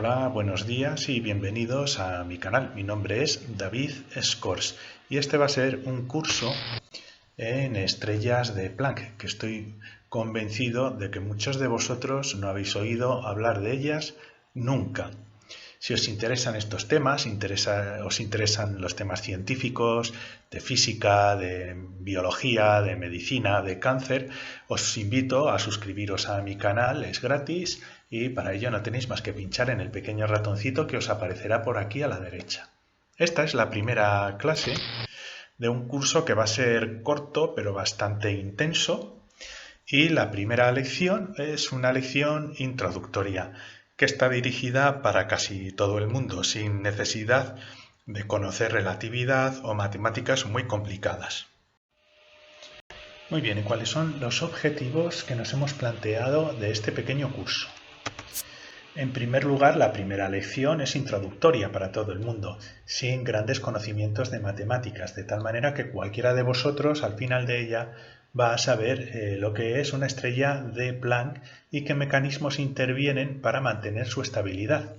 Hola, buenos días y bienvenidos a mi canal. Mi nombre es David Scors y este va a ser un curso en estrellas de Planck, que estoy convencido de que muchos de vosotros no habéis oído hablar de ellas nunca. Si os interesan estos temas, os interesan los temas científicos, de física, de biología, de medicina, de cáncer, os invito a suscribiros a mi canal, es gratis y para ello no tenéis más que pinchar en el pequeño ratoncito que os aparecerá por aquí a la derecha. Esta es la primera clase de un curso que va a ser corto pero bastante intenso y la primera lección es una lección introductoria que está dirigida para casi todo el mundo, sin necesidad de conocer relatividad o matemáticas muy complicadas. Muy bien, ¿y cuáles son los objetivos que nos hemos planteado de este pequeño curso? En primer lugar, la primera lección es introductoria para todo el mundo, sin grandes conocimientos de matemáticas, de tal manera que cualquiera de vosotros al final de ella va a saber lo que es una estrella de Planck y qué mecanismos intervienen para mantener su estabilidad.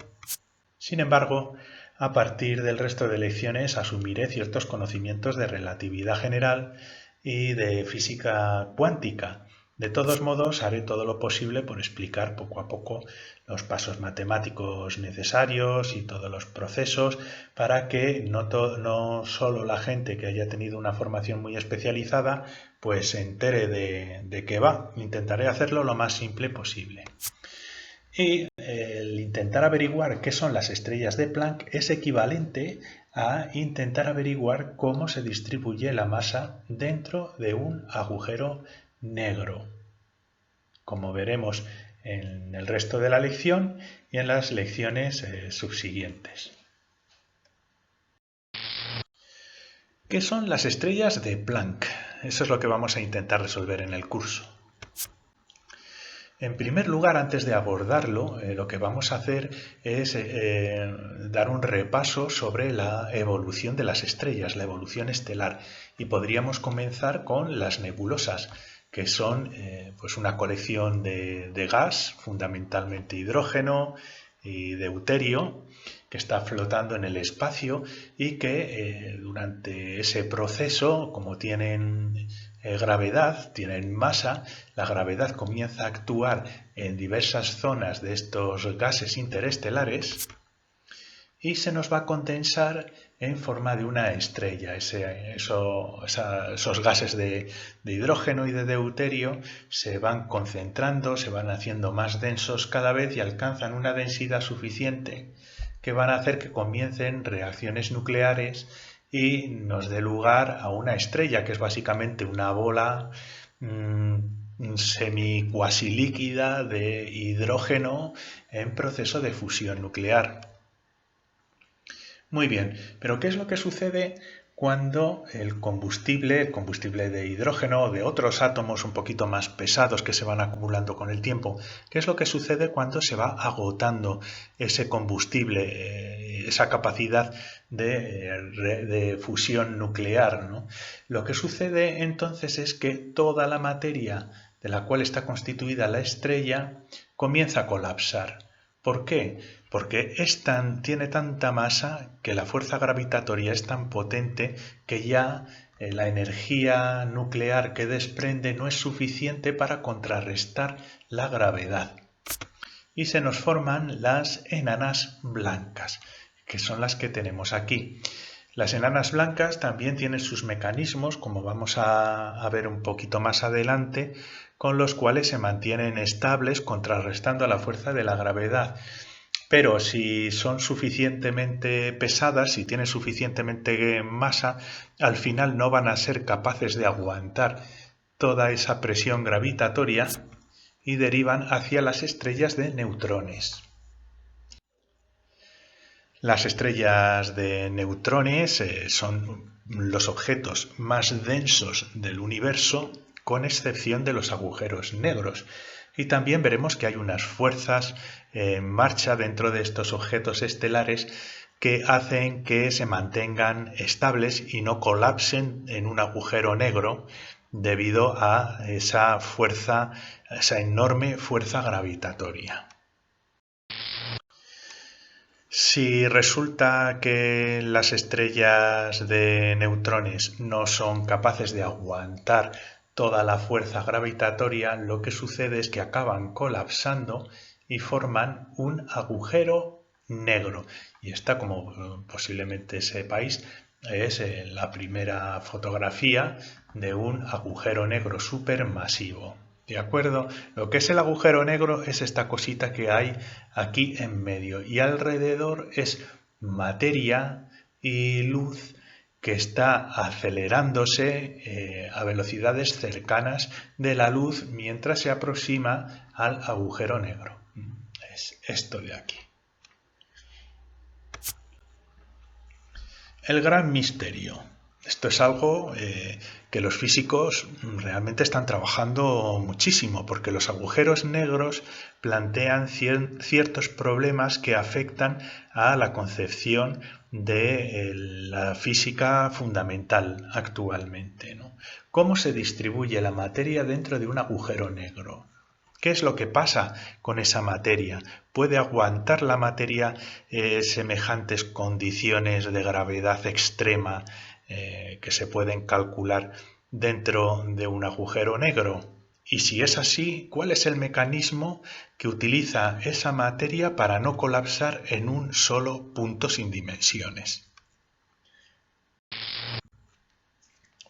Sin embargo, a partir del resto de lecciones asumiré ciertos conocimientos de relatividad general y de física cuántica. De todos modos, haré todo lo posible por explicar poco a poco los pasos matemáticos necesarios y todos los procesos para que no solo la gente que haya tenido una formación muy especializada pues se entere de qué va. Intentaré hacerlo lo más simple posible. Y el intentar averiguar qué son las estrellas de Planck es equivalente a intentar averiguar cómo se distribuye la masa dentro de un agujero negro, como veremos en el resto de la lección y en las lecciones subsiguientes. ¿Qué son las estrellas de Planck? Eso es lo que vamos a intentar resolver en el curso. En primer lugar, antes de abordarlo, lo que vamos a hacer es dar un repaso sobre la evolución de las estrellas, la evolución estelar. Y podríamos comenzar con las nebulosas, que son pues una colección de gas, fundamentalmente hidrógeno y deuterio, que está flotando en el espacio y que durante ese proceso, como tienen gravedad, tienen masa, la gravedad comienza a actuar en diversas zonas de estos gases interestelares y se nos va a condensar en forma de una estrella. Esos gases de hidrógeno y de deuterio se van concentrando, se van haciendo más densos cada vez y alcanzan una densidad suficiente que van a hacer que comiencen reacciones nucleares y nos dé lugar a una estrella, que es básicamente una bola semi-cuasi líquida de hidrógeno en proceso de fusión nuclear. Muy bien, pero ¿qué es lo que sucede cuando el combustible de hidrógeno o de otros átomos un poquito más pesados que se van acumulando con el tiempo, qué es lo que sucede cuando se va agotando ese combustible, esa capacidad de fusión nuclear, ¿no? Lo que sucede entonces es que toda la materia de la cual está constituida la estrella comienza a colapsar. ¿Por qué? Porque tiene tanta masa que la fuerza gravitatoria es tan potente que ya la energía nuclear que desprende no es suficiente para contrarrestar la gravedad. Y se nos forman las enanas blancas, que son las que tenemos aquí. Las enanas blancas también tienen sus mecanismos, como vamos a ver un poquito más adelante, con los cuales se mantienen estables contrarrestando la fuerza de la gravedad. Pero si son suficientemente pesadas, si tienen suficientemente masa, al final no van a ser capaces de aguantar toda esa presión gravitatoria y derivan hacia las estrellas de neutrones. Las estrellas de neutrones son los objetos más densos del universo, con excepción de los agujeros negros. Y también veremos que hay unas fuerzas en marcha dentro de estos objetos estelares que hacen que se mantengan estables y no colapsen en un agujero negro debido a esa enorme fuerza gravitatoria. Si resulta que las estrellas de neutrones no son capaces de aguantar toda la fuerza gravitatoria, lo que sucede es que acaban colapsando y forman un agujero negro. Y esta, como posiblemente sepáis, es la primera fotografía de un agujero negro supermasivo. ¿De acuerdo? Lo que es el agujero negro es esta cosita que hay aquí en medio y alrededor es materia y luz que está acelerándose a velocidades cercanas de la luz mientras se aproxima al agujero negro. Es esto de aquí. El gran misterio. Esto es algo que los físicos realmente están trabajando muchísimo, porque los agujeros negros plantean ciertos problemas que afectan a la concepción de la física fundamental actualmente, ¿no? ¿Cómo se distribuye la materia dentro de un agujero negro? ¿Qué es lo que pasa con esa materia? ¿Puede aguantar la materia semejantes condiciones de gravedad extrema que se pueden calcular dentro de un agujero negro? Y si es así, ¿cuál es el mecanismo que utiliza esa materia para no colapsar en un solo punto sin dimensiones?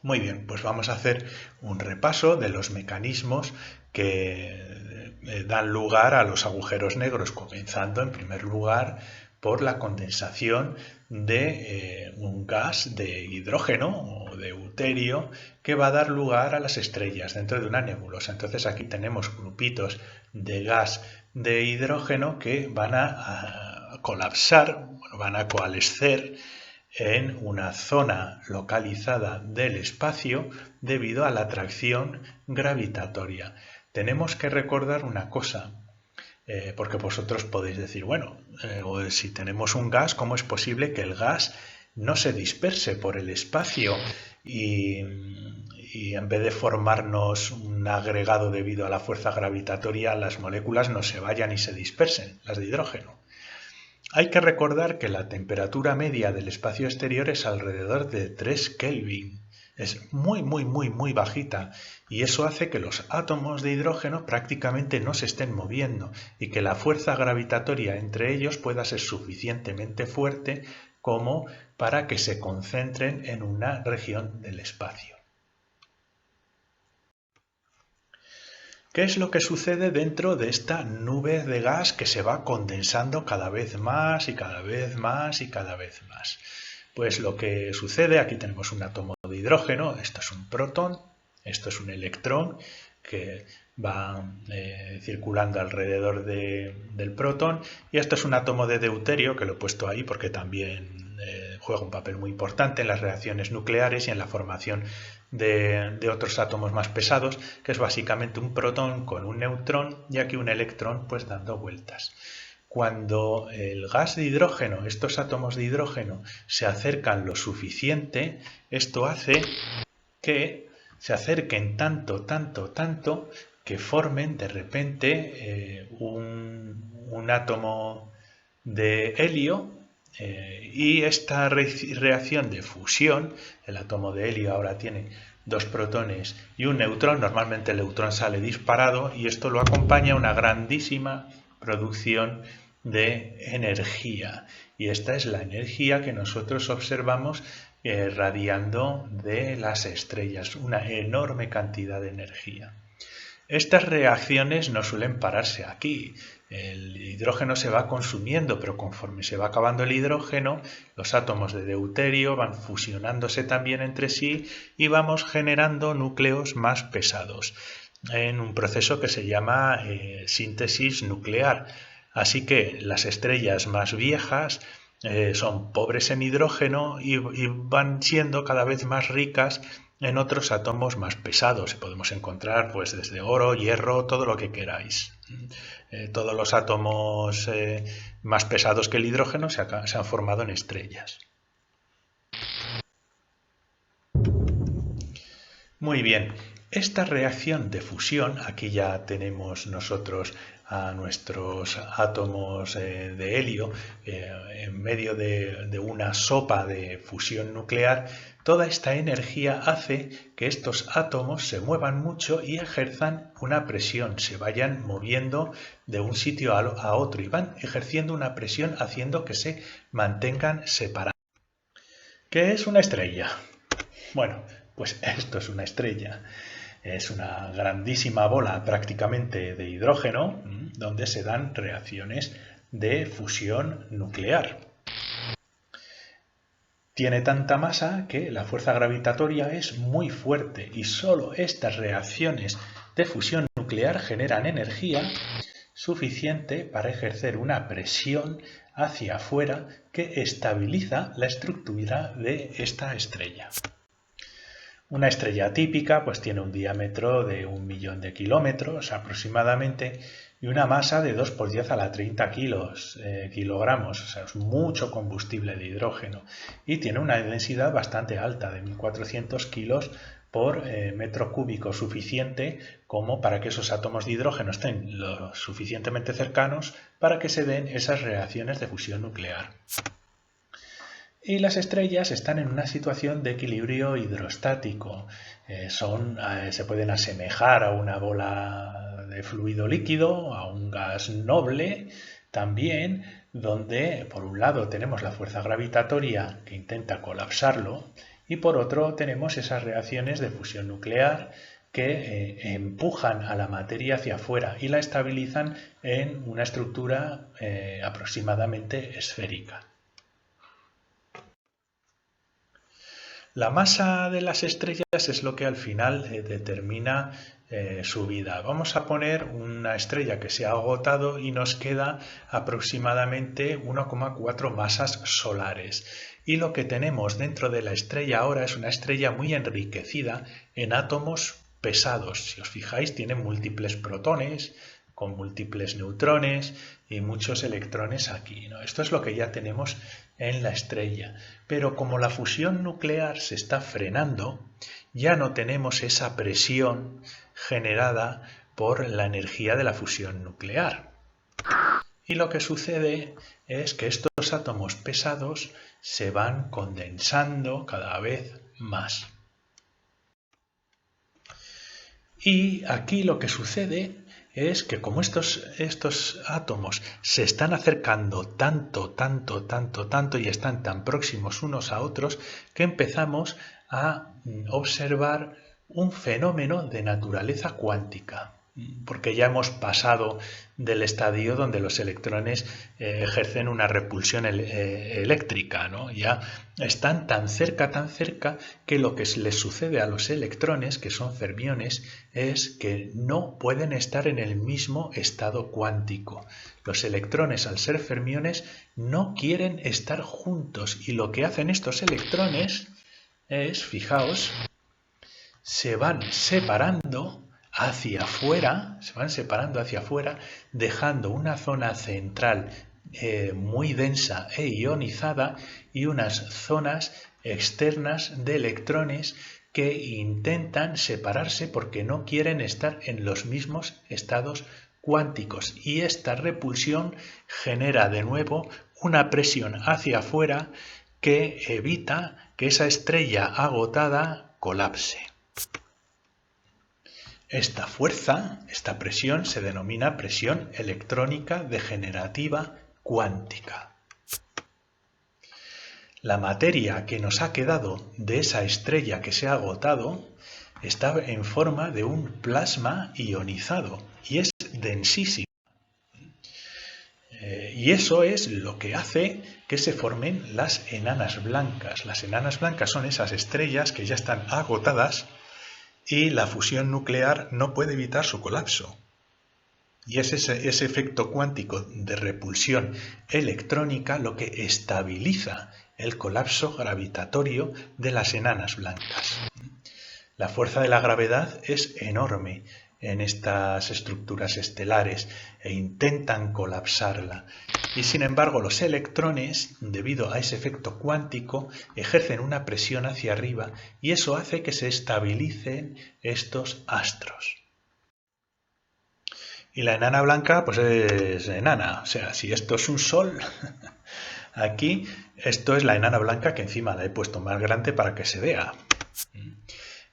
Muy bien, pues vamos a hacer un repaso de los mecanismos que dan lugar a los agujeros negros, comenzando en primer lugar por la condensación de un gas de hidrógeno o de deuterio que va a dar lugar a las estrellas dentro de una nebulosa. Entonces aquí tenemos grupitos de gas de hidrógeno que van a colapsar, van a coalescer en una zona localizada del espacio debido a la atracción gravitatoria. Tenemos que recordar una cosa, porque vosotros podéis decir, bueno, si tenemos un gas, ¿cómo es posible que el gas no se disperse por el espacio y en vez de formarnos un agregado debido a la fuerza gravitatoria, las moléculas no se vayan y se dispersen, las de hidrógeno? Hay que recordar que la temperatura media del espacio exterior es alrededor de 3 Kelvin. Es muy bajita y eso hace que los átomos de hidrógeno prácticamente no se estén moviendo y que la fuerza gravitatoria entre ellos pueda ser suficientemente fuerte como para que se concentren en una región del espacio. ¿Qué es lo que sucede dentro de esta nube de gas que se va condensando cada vez más y cada vez más y cada vez más? Pues lo que sucede, aquí tenemos un átomo de hidrógeno, esto es un protón, esto es un electrón que va circulando alrededor del protón y esto es un átomo de deuterio que lo he puesto ahí porque también juega un papel muy importante en las reacciones nucleares y en la formación de otros átomos más pesados, que es básicamente un protón con un neutrón y aquí un electrón pues dando vueltas. Cuando el gas de hidrógeno, estos átomos de hidrógeno, se acercan lo suficiente, esto hace que se acerquen tanto que formen de repente un átomo de helio y esta reacción de fusión, el átomo de helio ahora tiene dos protones y un neutrón, normalmente el neutrón sale disparado y esto lo acompaña una grandísima producción de energía y esta es la energía que nosotros observamos radiando de las estrellas, una enorme cantidad de energía. Estas reacciones no suelen pararse aquí. El hidrógeno se va consumiendo, pero conforme se va acabando el hidrógeno, los átomos de deuterio van fusionándose también entre sí y vamos generando núcleos más pesados en un proceso que se llama síntesis nuclear. Así que las estrellas más viejas son pobres en hidrógeno y van siendo cada vez más ricas en otros átomos más pesados. Podemos encontrar pues desde oro, hierro, todo lo que queráis. Todos los átomos más pesados que el hidrógeno se han formado en estrellas. Muy bien, Esta reacción de fusión, aquí ya tenemos nosotros a nuestros átomos de helio en medio de una sopa de fusión nuclear. Toda esta energía hace que estos átomos se muevan mucho y ejerzan una presión, se vayan moviendo de un sitio a otro y van ejerciendo una presión haciendo que se mantengan separados. ¿Qué es una estrella? Bueno, pues esto es una estrella. Es una grandísima bola prácticamente de hidrógeno donde se dan reacciones de fusión nuclear. Tiene tanta masa que la fuerza gravitatoria es muy fuerte y solo estas reacciones de fusión nuclear generan energía suficiente para ejercer una presión hacia afuera que estabiliza la estructura de esta estrella. Una estrella típica pues tiene un diámetro de 1 millón de kilómetros aproximadamente y una masa de 2 por 10 a la 30 kilogramos, o sea, es mucho combustible de hidrógeno y tiene una densidad bastante alta de 1400 kilos por metro cúbico, suficiente como para que esos átomos de hidrógeno estén lo suficientemente cercanos para que se den esas reacciones de fusión nuclear. Y las estrellas están en una situación de equilibrio hidrostático. Se pueden asemejar a una bola de fluido líquido, a un gas noble, también, donde por un lado tenemos la fuerza gravitatoria que intenta colapsarlo y por otro tenemos esas reacciones de fusión nuclear que empujan a la materia hacia afuera y la estabilizan en una estructura aproximadamente esférica. La masa de las estrellas es lo que al final determina su vida. Vamos a poner una estrella que se ha agotado y nos queda aproximadamente 1,4 masas solares. Y lo que tenemos dentro de la estrella ahora es una estrella muy enriquecida en átomos pesados. Si os fijáis, tiene múltiples protones, con múltiples neutrones y muchos electrones aquí, ¿no? Esto es lo que ya tenemos en la estrella. Pero como la fusión nuclear se está frenando, ya no tenemos esa presión generada por la energía de la fusión nuclear. Y lo que sucede es que estos átomos pesados se van condensando cada vez más. Y aquí lo que sucede es que como estos átomos se están acercando tanto y están tan próximos unos a otros que empezamos a observar un fenómeno de naturaleza cuántica. Porque ya hemos pasado del estadio donde los electrones ejercen una repulsión eléctrica, ¿no? Ya están tan cerca que lo que les sucede a los electrones, que son fermiones, es que no pueden estar en el mismo estado cuántico. Los electrones, al ser fermiones, no quieren estar juntos y lo que hacen estos electrones es, fijaos, se van separando hacia afuera, dejando una zona central muy densa e ionizada y unas zonas externas de electrones que intentan separarse porque no quieren estar en los mismos estados cuánticos. Y esta repulsión genera de nuevo una presión hacia afuera que evita que esa estrella agotada colapse. Esta fuerza, esta presión, se denomina presión electrónica degenerativa cuántica. La materia que nos ha quedado de esa estrella que se ha agotado está en forma de un plasma ionizado y es densísimo. Y eso es lo que hace que se formen las enanas blancas. Las enanas blancas son esas estrellas que ya están agotadas y la fusión nuclear no puede evitar su colapso. Y es ese efecto cuántico de repulsión electrónica lo que estabiliza el colapso gravitatorio de las enanas blancas. La fuerza de la gravedad es enorme. en estas estructuras estelares e intentan colapsarla. Y sin embargo, los electrones, debido a ese efecto cuántico, ejercen una presión hacia arriba y eso hace que se estabilicen estos astros. Y la enana blanca, pues es enana. O sea, si esto es un sol, aquí esto es la enana blanca que encima la he puesto más grande para que se vea.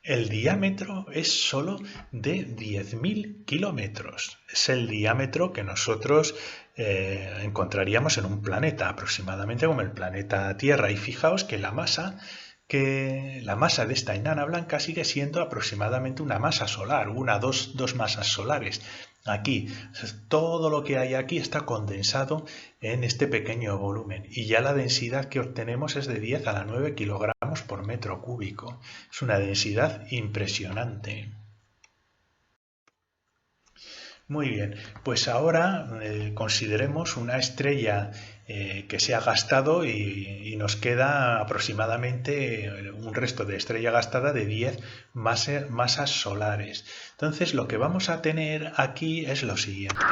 El diámetro es solo de 10.000 kilómetros. Es el diámetro que nosotros encontraríamos en un planeta, aproximadamente como el planeta Tierra. Y fijaos que la masa de esta enana blanca sigue siendo aproximadamente una masa solar, dos masas solares. Aquí, todo lo que hay aquí está condensado en este pequeño volumen y ya la densidad que obtenemos es de 10 a la 9 kilogramos por metro cúbico. Es una densidad impresionante. Muy bien, pues ahora consideremos una estrella que se ha gastado y nos queda aproximadamente un resto de estrella gastada de 10 masas solares. Entonces lo que vamos a tener aquí es lo siguiente.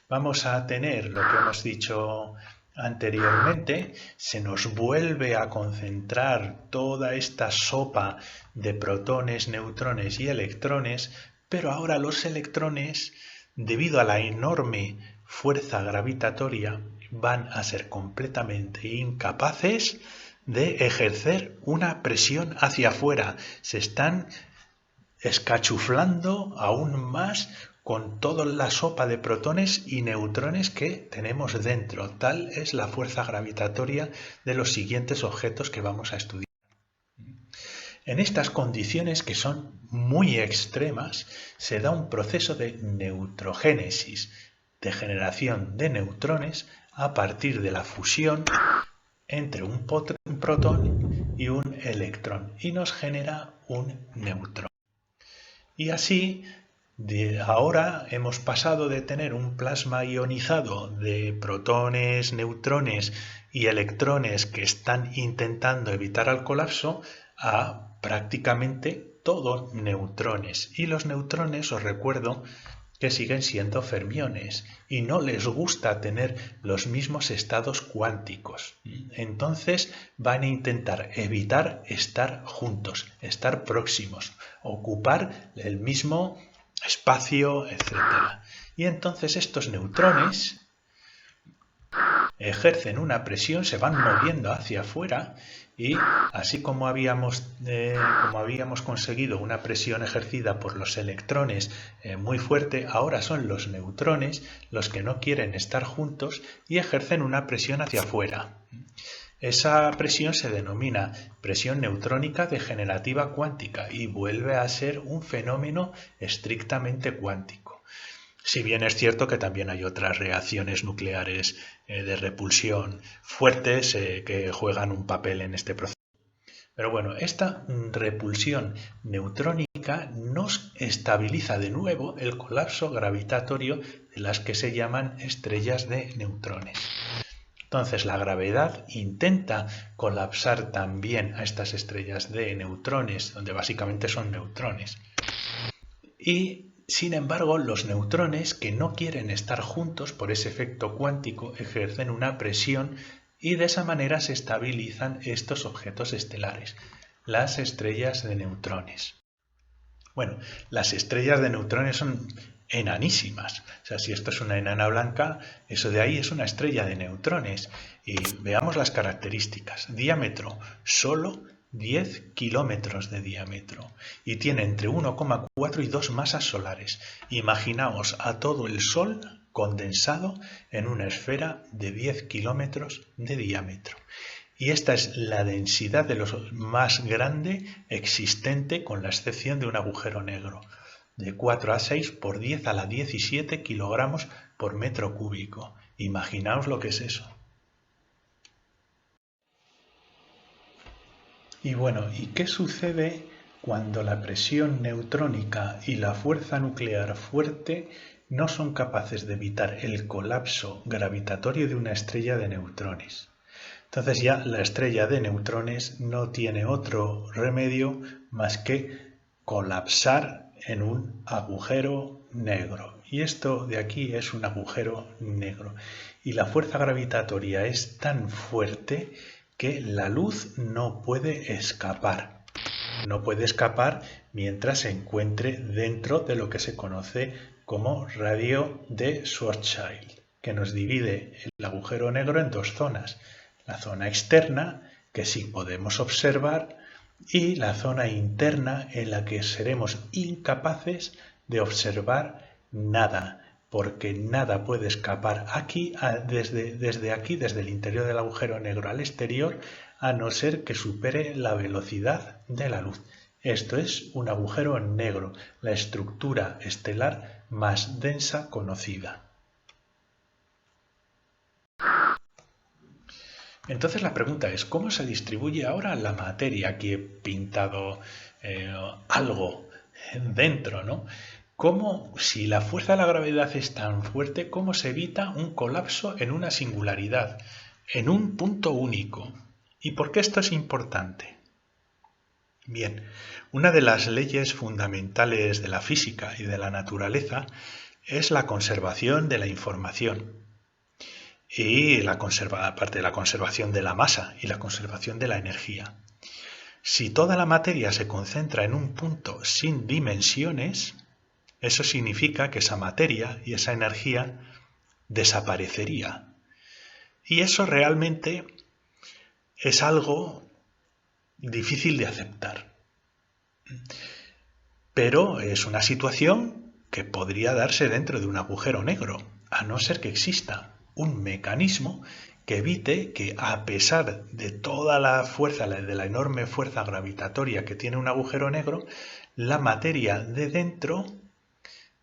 Vamos a tener lo que hemos dicho anteriormente, se nos vuelve a concentrar toda esta sopa de protones, neutrones y electrones, pero ahora los electrones, debido a la enorme fuerza gravitatoria, van a ser completamente incapaces de ejercer una presión hacia afuera. Se están escachuflando aún más con toda la sopa de protones y neutrones que tenemos dentro. Tal es la fuerza gravitatoria de los siguientes objetos que vamos a estudiar. En estas condiciones, que son muy extremas, se da un proceso de neutrogénesis, de generación de neutrones a partir de la fusión entre un protón y un electrón, y nos genera un neutrón. Y así, ahora hemos pasado de tener un plasma ionizado de protones, neutrones y electrones que están intentando evitar el colapso a prácticamente todo neutrones. Y los neutrones, os recuerdo, que siguen siendo fermiones y no les gusta tener los mismos estados cuánticos. Entonces van a intentar evitar estar juntos, estar próximos, ocupar el mismo espacio, etc. Y entonces estos neutrones ejercen una presión, se van moviendo hacia afuera y así como habíamos conseguido una presión ejercida por los electrones muy fuerte, ahora son los neutrones los que no quieren estar juntos y ejercen una presión hacia afuera. Esa presión se denomina presión neutrónica degenerativa cuántica y vuelve a ser un fenómeno estrictamente cuántico. Si bien es cierto que también hay otras reacciones nucleares de repulsión fuertes que juegan un papel en este proceso. Pero bueno, esta repulsión neutrónica nos estabiliza de nuevo el colapso gravitatorio de las que se llaman estrellas de neutrones. Entonces la gravedad intenta colapsar también a estas estrellas de neutrones, donde básicamente son neutrones. Y sin embargo, los neutrones, que no quieren estar juntos por ese efecto cuántico, ejercen una presión y de esa manera se estabilizan estos objetos estelares, las estrellas de neutrones. Bueno, las estrellas de neutrones son enanísimas. O sea, si esto es una enana blanca, eso de ahí es una estrella de neutrones. Y veamos las características. Diámetro, solo 10 kilómetros de diámetro y tiene entre 1,4 y 2 masas solares. Imaginaos a todo el Sol condensado en una esfera de 10 kilómetros de diámetro. Y esta es la densidad de lo más grande existente, con la excepción de un agujero negro, de 4 a 6 por 10 a la 17 kilogramos por metro cúbico. Imaginaos lo que es eso. Y bueno, ¿y qué sucede cuando la presión neutrónica y la fuerza nuclear fuerte no son capaces de evitar el colapso gravitatorio de una estrella de neutrones? Entonces ya la estrella de neutrones no tiene otro remedio más que colapsar en un agujero negro. Y esto de aquí es un agujero negro. Y la fuerza gravitatoria es tan fuerte que la luz no puede escapar. No puede escapar mientras se encuentre dentro de lo que se conoce como radio de Schwarzschild, que nos divide el agujero negro en dos zonas. La zona externa, que sí podemos observar, y la zona interna en la que seremos incapaces de observar nada, porque nada puede escapar aquí, desde el interior del agujero negro al exterior, a no ser que supere la velocidad de la luz. Esto es un agujero negro, la estructura estelar más densa conocida. Entonces la pregunta es, ¿cómo se distribuye ahora la materia? Aquí he pintado algo dentro, ¿no? ¿Cómo, si la fuerza de la gravedad es tan fuerte, cómo se evita un colapso en una singularidad, en un punto único? ¿Y por qué esto es importante? Bien, una de las leyes fundamentales de la física y de la naturaleza es la conservación de la información. Y aparte de la conservación de la masa y la conservación de la energía. Si toda la materia se concentra en un punto sin dimensiones, eso significa que esa materia y esa energía desaparecería. Y eso realmente es algo difícil de aceptar. Pero es una situación que podría darse dentro de un agujero negro, a no ser que exista un mecanismo que evite que, a pesar de toda la fuerza, de la enorme fuerza gravitatoria que tiene un agujero negro, la materia de dentro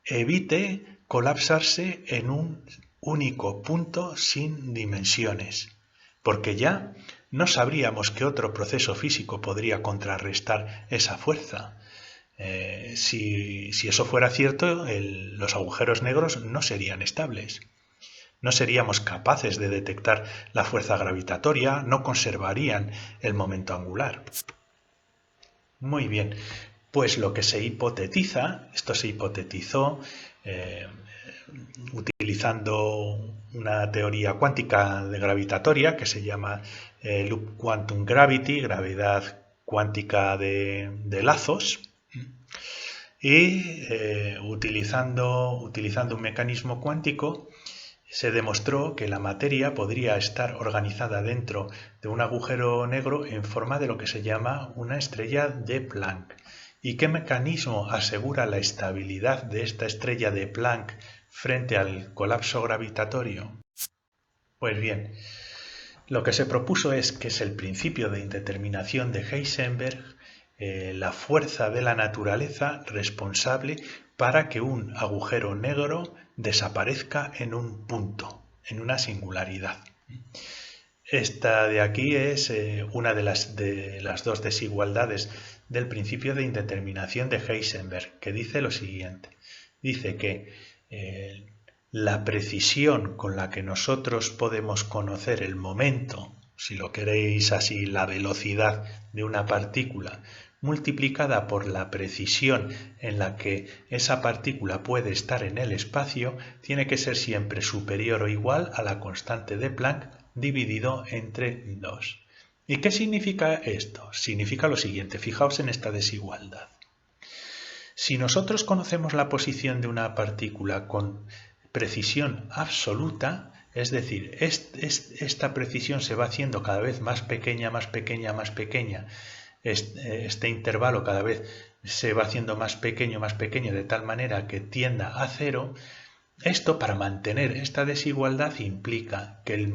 evite colapsarse en un único punto sin dimensiones, porque ya no sabríamos qué otro proceso físico podría contrarrestar esa fuerza. Si eso fuera cierto, los agujeros negros no serían estables. No seríamos capaces de detectar la fuerza gravitatoria, no conservarían el momento angular. Muy bien, pues lo que se hipotetiza, esto se hipotetizó utilizando una teoría cuántica de gravitatoria que se llama Loop Quantum Gravity, gravedad cuántica de lazos, y utilizando un mecanismo cuántico se demostró que la materia podría estar organizada dentro de un agujero negro en forma de lo que se llama una estrella de Planck. ¿Y qué mecanismo asegura la estabilidad de esta estrella de Planck frente al colapso gravitatorio? Pues bien, lo que se propuso que es el principio de indeterminación de Heisenberg, la fuerza de la naturaleza responsable para que un agujero negro desaparezca en un punto, en una singularidad. Esta de aquí es una de las dos desigualdades del principio de indeterminación de Heisenberg, que dice lo siguiente. Dice que la precisión con la que nosotros podemos conocer el momento, si lo queréis así, la velocidad de una partícula, multiplicada por la precisión en la que esa partícula puede estar en el espacio, tiene que ser siempre superior o igual a la constante de Planck dividido entre 2. ¿Y qué significa esto? Significa lo siguiente, fijaos en esta desigualdad. Si nosotros conocemos la posición de una partícula con precisión absoluta, es decir, esta precisión se va haciendo cada vez más pequeña, más pequeña, más pequeña, este intervalo cada vez se va haciendo más pequeño, de tal manera que tienda a cero. Esto, para mantener esta desigualdad, implica que el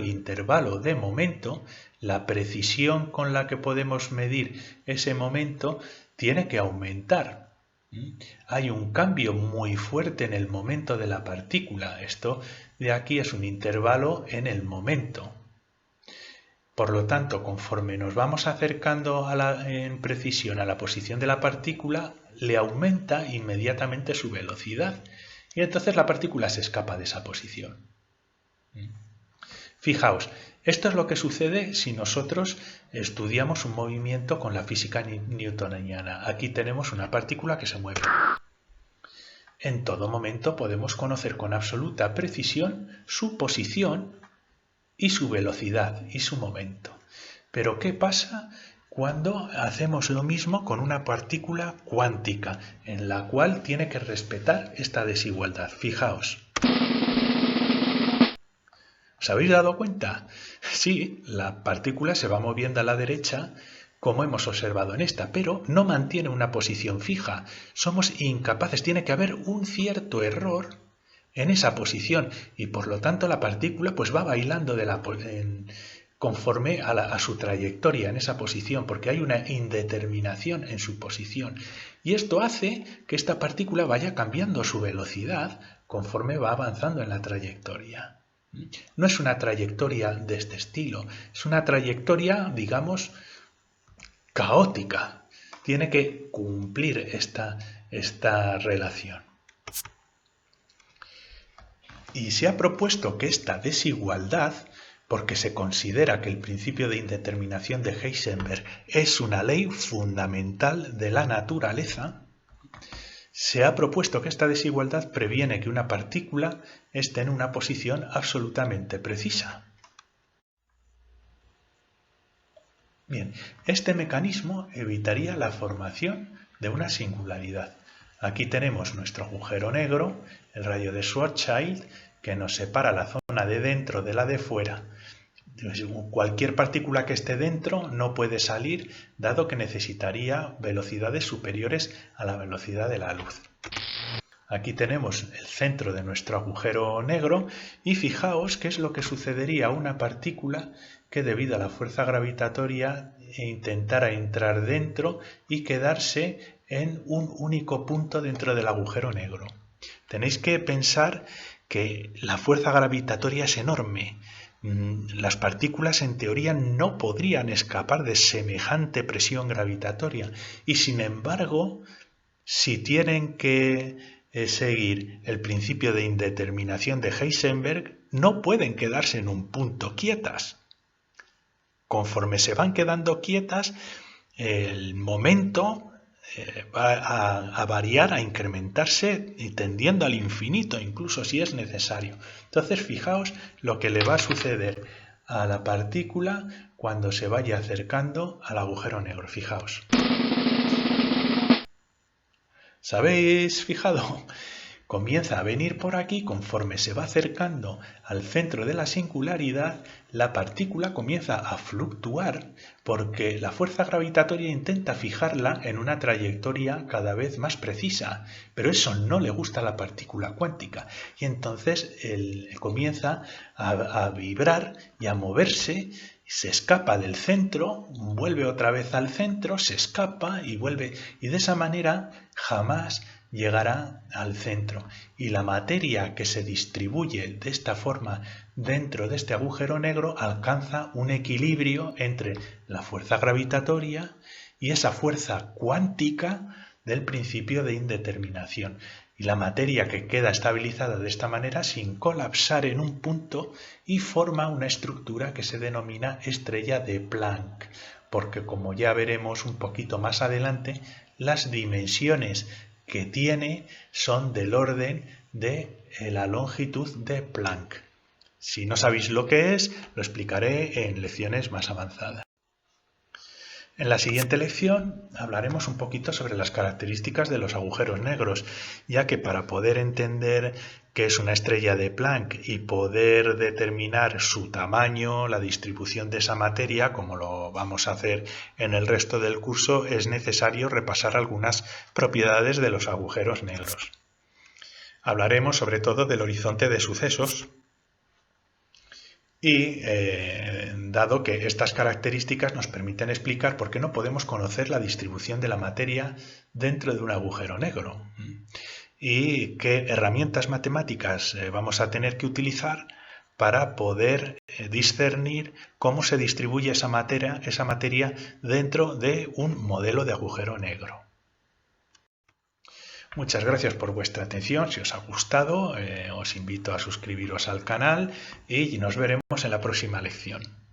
intervalo de momento, la precisión con la que podemos medir ese momento, tiene que aumentar. Hay un cambio muy fuerte en el momento de la partícula. Esto de aquí es un intervalo en el momento. Por lo tanto, conforme nos vamos acercando en precisión a la posición de la partícula, le aumenta inmediatamente su velocidad y entonces la partícula se escapa de esa posición. Fijaos, esto es lo que sucede si nosotros estudiamos un movimiento con la física newtoniana. Aquí tenemos una partícula que se mueve. En todo momento podemos conocer con absoluta precisión su posición y su velocidad y su momento. Pero ¿qué pasa cuando hacemos lo mismo con una partícula cuántica, en la cual tiene que respetar esta desigualdad? Fijaos. ¿Os habéis dado cuenta? Sí, la partícula se va moviendo a la derecha, como hemos observado en esta, pero no mantiene una posición fija. Somos incapaces, tiene que haber un cierto error en esa posición y por lo tanto la partícula pues va bailando conforme a su trayectoria en esa posición, porque hay una indeterminación en su posición. Y esto hace que esta partícula vaya cambiando su velocidad conforme va avanzando en la trayectoria. No es una trayectoria de este estilo, es una trayectoria, digamos, caótica. Tiene que cumplir esta relación. Y se ha propuesto que esta desigualdad, porque se considera que el principio de indeterminación de Heisenberg es una ley fundamental de la naturaleza, se ha propuesto que esta desigualdad previene que una partícula esté en una posición absolutamente precisa. Bien, este mecanismo evitaría la formación de una singularidad. Aquí tenemos nuestro agujero negro, el rayo de Schwarzschild, que nos separa la zona de dentro de la de fuera. Cualquier partícula que esté dentro no puede salir, dado que necesitaría velocidades superiores a la velocidad de la luz. Aquí tenemos el centro de nuestro agujero negro y fijaos qué es lo que sucedería a una partícula que debido a la fuerza gravitatoria intentara entrar dentro y quedarse en un único punto dentro del agujero negro. Tenéis que pensar que la fuerza gravitatoria es enorme. Las partículas en teoría no podrían escapar de semejante presión gravitatoria y sin embargo, si tienen que seguir el principio de indeterminación de Heisenberg, no pueden quedarse en un punto quietas. Conforme se van quedando quietas, el momento va a variar, a incrementarse y tendiendo al infinito, incluso si es necesario. Entonces, fijaos lo que le va a suceder a la partícula cuando se vaya acercando al agujero negro. Fijaos. ¿Sabéis? Fijado. Comienza a venir por aquí, conforme se va acercando al centro de la singularidad, la partícula comienza a fluctuar porque la fuerza gravitatoria intenta fijarla en una trayectoria cada vez más precisa, pero eso no le gusta a la partícula cuántica y entonces comienza a vibrar y a moverse, se escapa del centro, vuelve otra vez al centro, se escapa y vuelve, y de esa manera jamás llegará al centro y la materia que se distribuye de esta forma dentro de este agujero negro alcanza un equilibrio entre la fuerza gravitatoria y esa fuerza cuántica del principio de indeterminación. Y la materia que queda estabilizada de esta manera sin colapsar en un punto y forma una estructura que se denomina estrella de Planck, porque como ya veremos un poquito más adelante, las dimensiones que tiene son del orden de la longitud de Planck. Si no sabéis lo que es, lo explicaré en lecciones más avanzadas. En la siguiente lección hablaremos un poquito sobre las características de los agujeros negros, ya que para poder entender qué es una estrella de Planck y poder determinar su tamaño, la distribución de esa materia, como lo vamos a hacer en el resto del curso, es necesario repasar algunas propiedades de los agujeros negros. Hablaremos sobre todo del horizonte de sucesos, y dado que estas características nos permiten explicar por qué no podemos conocer la distribución de la materia dentro de un agujero negro y qué herramientas matemáticas vamos a tener que utilizar para poder discernir cómo se distribuye esa materia dentro de un modelo de agujero negro. Muchas gracias por vuestra atención. Si os ha gustado, os invito a suscribiros al canal y nos veremos en la próxima lección.